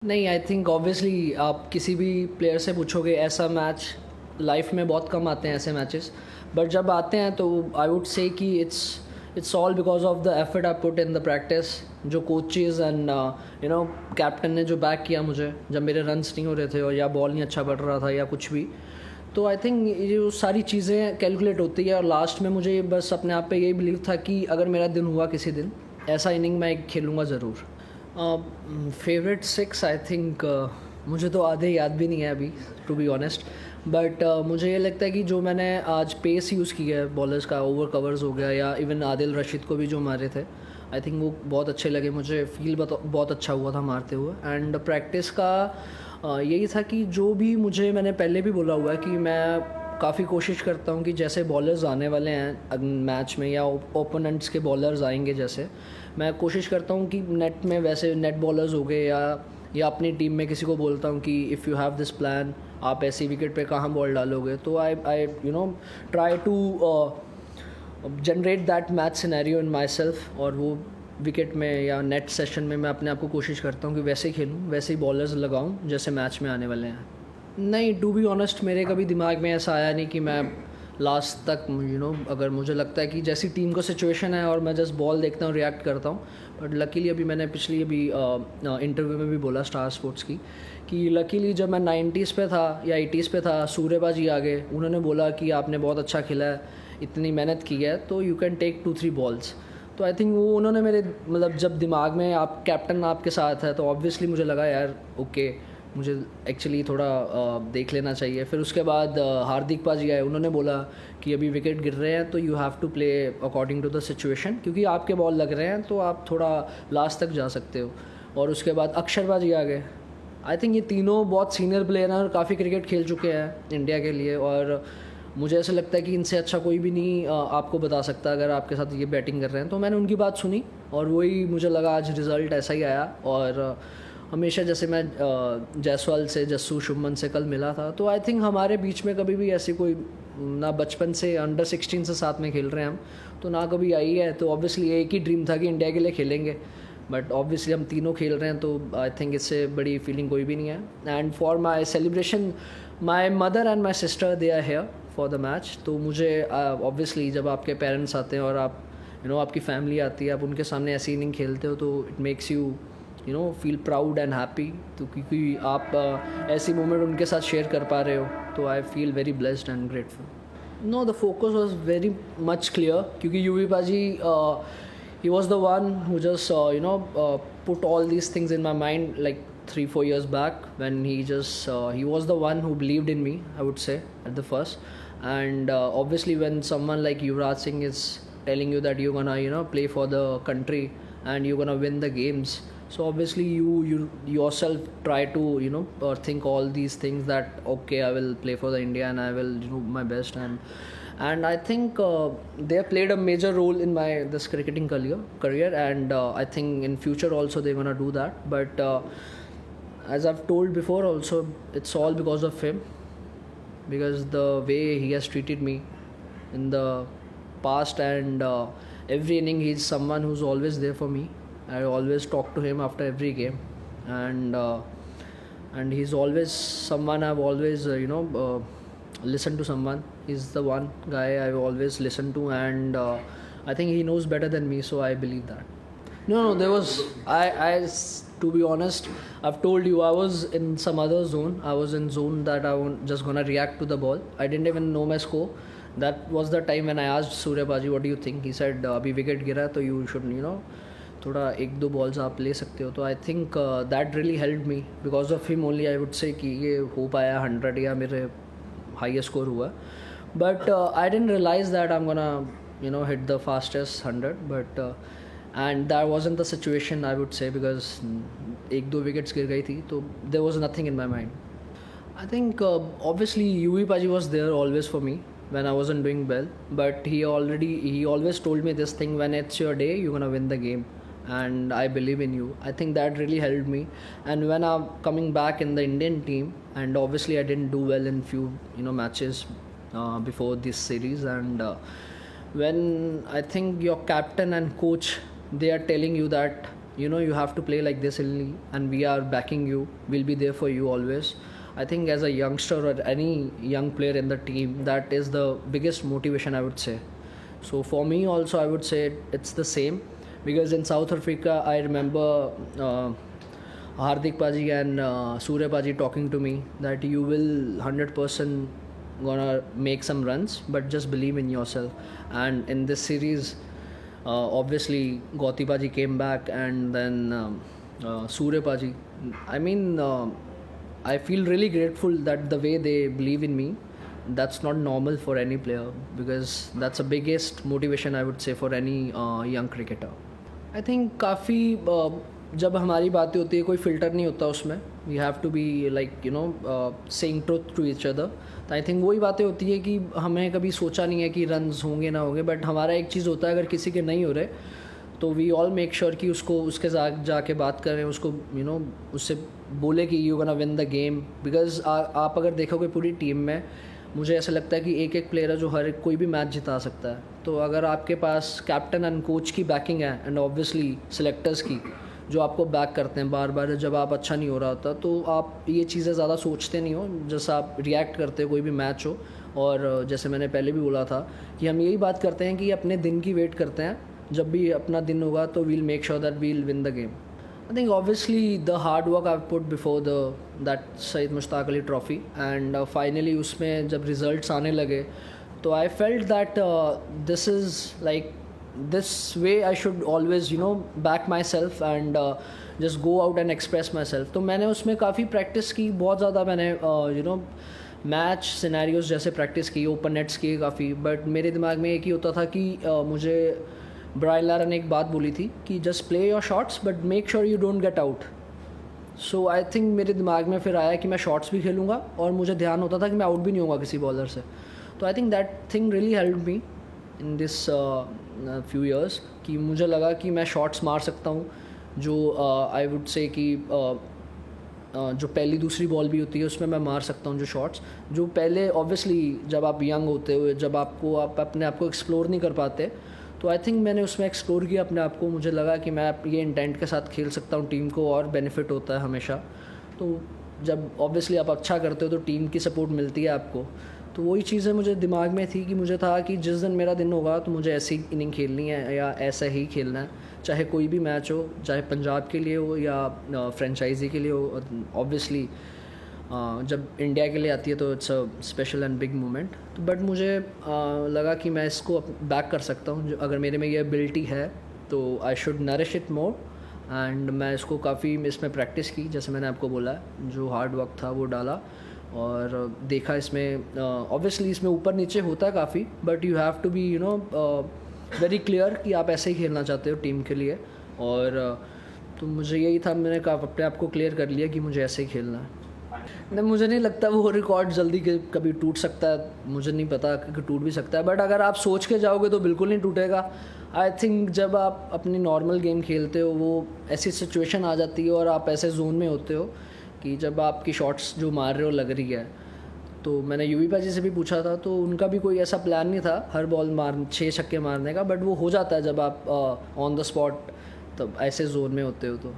नहीं, आई think obviously आप किसी भी प्लेयर से पूछोगे, ऐसा मैच लाइफ में बहुत कम आते हैं ऐसे मैचेस, बट जब आते हैं तो आई वुड से कि it's all because of the effort I put in the practice. जो कोचेस एंड कैप्टन ने जो बैक किया मुझे जब मेरे रन्स नहीं हो रहे थे और या बॉल नहीं अच्छा पड़ रहा था या कुछ भी, तो आई थिंक ये जो सारी चीज़ें कैलकुलेट होती है और लास्ट में मुझे बस अपने आप पे यही बिलीव था कि अगर मेरा दिन हुआ किसी दिन, ऐसा इनिंग मैं खेलूँगा ज़रूर। फेवरेट सिक्स आई थिंक मुझे तो आधे याद भी नहीं है अभी, टू बी ऑनेस्ट, बट मुझे ये लगता है कि जो मैंने आज पेस यूज़ किया है बॉलर्स का, ओवर कवर्स हो गया या इवन आदिल रशीद को भी जो मारे थे, आई थिंक वो बहुत अच्छे लगे मुझे, फील बहुत अच्छा हुआ था मारते हुए। एंड प्रैक्टिस का यही था कि जो भी मुझे, मैंने पहले भी बोला हुआ है कि मैं काफ़ी कोशिश करता हूँ कि जैसे बॉलर्स आने वाले हैं मैच में या ओपोनेंट्स के बॉलर्स आएंगे, जैसे मैं कोशिश करता हूँ कि नेट में वैसे नेट बॉलर्स हो गए या अपनी टीम में किसी को बोलता हूँ कि if you have this plan, आप ऐसी विकेट पे कहाँ बॉल डालोगे, तो I try to generate that match scenario in my self, और वो विकेट में या नेट सेशन में मैं अपने आप को कोशिश करता हूँ कि वैसे ही खेलूँ, वैसे ही बॉलर्स लगाऊँ जैसे मैच में आने वाले हैं। नहीं, टू बी ऑनेस्ट मेरे कभी दिमाग में ऐसा आया नहीं कि मैं लास्ट तक अगर मुझे लगता है कि जैसी टीम को सिचुएशन है और मैं जस्ट बॉल देखता हूँ, रिएक्ट करता हूँ। बट लकीली अभी मैंने पिछली इंटरव्यू में भी बोला स्टार स्पोर्ट्स की कि लकीली जब मैं 90s पे था या 80s पे था, सूर्यबाजी आ गए, उन्होंने बोला कि आपने बहुत अच्छा खेला है, इतनी मेहनत की है, तो यू कैन टेक 2-3 बॉल्स। तो आई थिंक वो उन्होंने मेरे मतलब जब दिमाग में आप कैप्टन आपके साथ है तो ऑब्वियसली मुझे लगा यार ओके, मुझे एक्चुअली थोड़ा देख लेना चाहिए। फिर उसके बाद हार्दिक पाजी आए, उन्होंने बोला कि अभी विकेट गिर रहे हैं तो you have to play according to the situation, क्योंकि आपके बॉल लग रहे हैं तो आप थोड़ा लास्ट तक जा सकते हो। और उसके बाद अक्षर पाजी आ गए। आई थिंक ये तीनों बहुत सीनियर प्लेयर हैं और काफ़ी क्रिकेट खेल चुके हैं इंडिया के लिए, और मुझे ऐसा लगता है कि इनसे अच्छा कोई भी नहीं आपको बता सकता अगर आपके साथ ये बैटिंग कर रहे हैं। तो मैंने उनकी बात सुनी और वही मुझे लगा आज रिज़ल्ट ऐसा ही आया। और हमेशा जैसे मैं जायसवाल से, जस्सू, शुभमन से कल मिला था, तो आई थिंक हमारे बीच में कभी भी ऐसी कोई ना बचपन से अंडर 16 से साथ में खेल रहे हैं हम, तो ना कभी आई है। तो ऑब्वियसली एक ही ड्रीम था कि इंडिया के लिए खेलेंगे, बट ऑब्वियसली हम तीनों खेल रहे हैं, तो आई थिंक इससे बड़ी फीलिंग कोई भी नहीं है। And for my celebration, my mother and my sister they are here for the match. तो मुझे ऑब्वियसली जब आपके पेरेंट्स आते हैं और आप आपकी फैमिली आती है, आप उनके सामने ऐसी इनिंग खेलते हो, तो it makes you feel proud and happy. तो क्योंकि आप ऐसी मोमेंट उनके साथ शेयर कर पा रहे हो, तो I feel very blessed and grateful. No, the focus was very much clear, क्योंकि Yuvi paaji he was the one who just put all these things in my mind like 3-4 years back, when he was the one who believed in me, I would say, at the first. And obviously when someone like Yuvraj Singh is telling you that you're gonna play for the country and you're gonna win the games, so obviously you yourself try to think all these things, that okay, I will play for the India and I will do my best. And I think they have played a major role in my this cricketing career, and I think in future also they're gonna do that. But as I've told before also, it's all because of him, because the way he has treated me in the past, and every inning he's someone who's always there for me. I always talk to him after every game, and he's always someone I've always listen to someone. He's the one guy I've always listened to, and I think he knows better than me, so I believe that. No, there was to be honest, I've told you I was in some other zone. I was in zone that I was just gonna react to the ball. I didn't even know my score. That was the time when I asked Surya Baji, what do you think? He said abhi wicket gira तो you should थोड़ा 1-2 balls आप ले सकते हो। तो I think that really help me, because of him only I would say कि ये हो पाया 100 या मेरे हाईएस्ट स्कोर हुआ। But I didn't realise that I am gonna hit the fastest 100, but and that wasn't the situation, I would say, because 1-2 wickets गिर गई थी, तो there was nothing in my mind. I think obviously Yuvi paaji was there always for me when I wasn't doing well, but he always told me this thing: when it's your day, you're gonna win the game, and I believe in you. I think that really helped me. And when I'm coming back in the Indian team, and obviously I didn't do well in few matches before this series, and when I think your captain and coach, they are telling you that you have to play like this only, and we are backing you, we'll be there for you always. I think as a youngster or any young player in the team, that is the biggest motivation, I would say. So for me also, I would say it's the same, because in South Africa I remember Hardik Paji and Surya Paji talking to me that you will 100% gonna make some runs, but just believe in yourself. And in this series, obviously Gauti Paji came back, and then Surya Paji. I mean, I feel really grateful that the way they believe in me, that's not normal for any player, because that's the biggest motivation, I would say, for any young cricketer. I think काफ़ी जब हमारी बातें होती है, कोई filter नहीं होता उसमें. We have to be like saying truth to each other. तो आई थिंक वही बातें होती है कि हमें कभी सोचा नहीं है कि रन्स होंगे ना होंगे, बट हमारा एक चीज़ होता है, अगर किसी के नहीं हो रहे तो वी ऑल मेक श्योर कि उसको उसके साथ जाके बात करें, उसको उससे बोले कि you gonna win the game. Because आप अगर देखोगे पूरी टीम में, मुझे ऐसा लगता है कि एक एक प्लेयर है जो हर कोई भी मैच जिता सकता है. तो अगर आपके पास कैप्टन एंड कोच की बैकिंग है, एंड ऑब्वियसली सिलेक्टर्स की, जो आपको बैक करते हैं बार बार जब आप अच्छा नहीं हो रहा होता, तो आप ये चीज़ें ज़्यादा सोचते नहीं हो, जैसा आप रिएक्ट करते हो कोई भी मैच हो. और जैसे मैंने पहले भी बोला था कि हम यही बात करते हैं कि अपने दिन की वेट करते हैं, जब भी अपना दिन होगा तो we'll make sure that we'll win the game. I think obviously the hard work I've put before that Syed Mushtaq Ali Trophy, and finally उसमें जब results आने लगे, तो I felt that this is like this way I should always back myself and just go out and express myself. तो मैंने उसमें काफ़ी practice की, बहुत ज़्यादा मैंने मैच सिनेरियोज जैसे प्रैक्टिस की, ओपन नेट्स किए काफ़ी. बट मेरे दिमाग में एक ही होता था कि मुझे ब्रायन लारा ने एक बात बोली थी कि just play your shots but make sure you don't get out. So I think मेरे दिमाग में फिर आया कि मैं शॉट्स भी खेलूँगा, और मुझे ध्यान होता था कि मैं आउट भी नहीं होऊंगा किसी बॉलर से. तो I think that thing really help me in this few years, कि मुझे लगा कि मैं शॉट्स मार सकता हूँ, जो आई वुड से कि जो पहली दूसरी बॉल भी होती है उसमें मैं मार सकता हूँ, जो शॉट्स जो पहले ऑब्वियसली जब आप यंग होते हुए, जब आप अपने आप को एक्सप्लोर नहीं कर पाते, तो आई थिंक मैंने उसमें एक्सप्लोर किया अपने आप को. मुझे लगा कि मैं ये इंटेंट के साथ खेल सकता हूँ, टीम को और बेनिफिट होता है हमेशा. तो जब ऑब्वियसली आप अच्छा करते हो तो टीम की सपोर्ट मिलती है आपको. तो वही चीज़ें मुझे दिमाग में थी कि मुझे था कि जिस दिन मेरा दिन होगा तो मुझे ऐसी इनिंग खेलनी है, या ऐसा ही खेलना है, चाहे कोई भी मैच हो, चाहे पंजाब के लिए हो या फ्रेंचाइजी के लिए हो. ऑब्वियसली जब इंडिया के लिए आती है तो it's a special and big moment. तो बट मुझे लगा कि मैं इसको बैक कर सकता हूँ, अगर मेरे में ये एबिलिटी है तो I should nourish it more. And मैं इसको काफ़ी इसमें प्रैक्टिस की, जैसे मैंने आपको बोला है, जो हार्ड वर्क था वो डाला, और देखा इसमें ऑब्वियसली इसमें ऊपर नीचे होता है काफ़ी, but you have to be very clear कि आप ऐसे ही खेलना चाहते हो टीम के लिए. और तो मुझे यही था, मैंने अपने आप को क्लियर कर लिया कि मुझे ऐसे ही खेलना है. नहीं, मुझे नहीं लगता वो रिकॉर्ड जल्दी कभी टूट सकता है, मुझे नहीं पता कि टूट भी सकता है, बट अगर आप सोच के जाओगे तो बिल्कुल नहीं टूटेगा. आई थिंक जब आप अपनी नॉर्मल गेम खेलते हो, वो ऐसी सिचुएशन आ जाती है और आप ऐसे जोन में होते हो कि जब आपकी शॉट्स जो मार रहे हो लग रही है. तो मैंने यूवी पाजी से भी पूछा था, तो उनका भी कोई ऐसा प्लान नहीं था हर बॉल 6 छक्के मारने का, बट वो हो जाता है जब आप ऑन द स्पॉट तब ऐसे जोन में होते हो. तो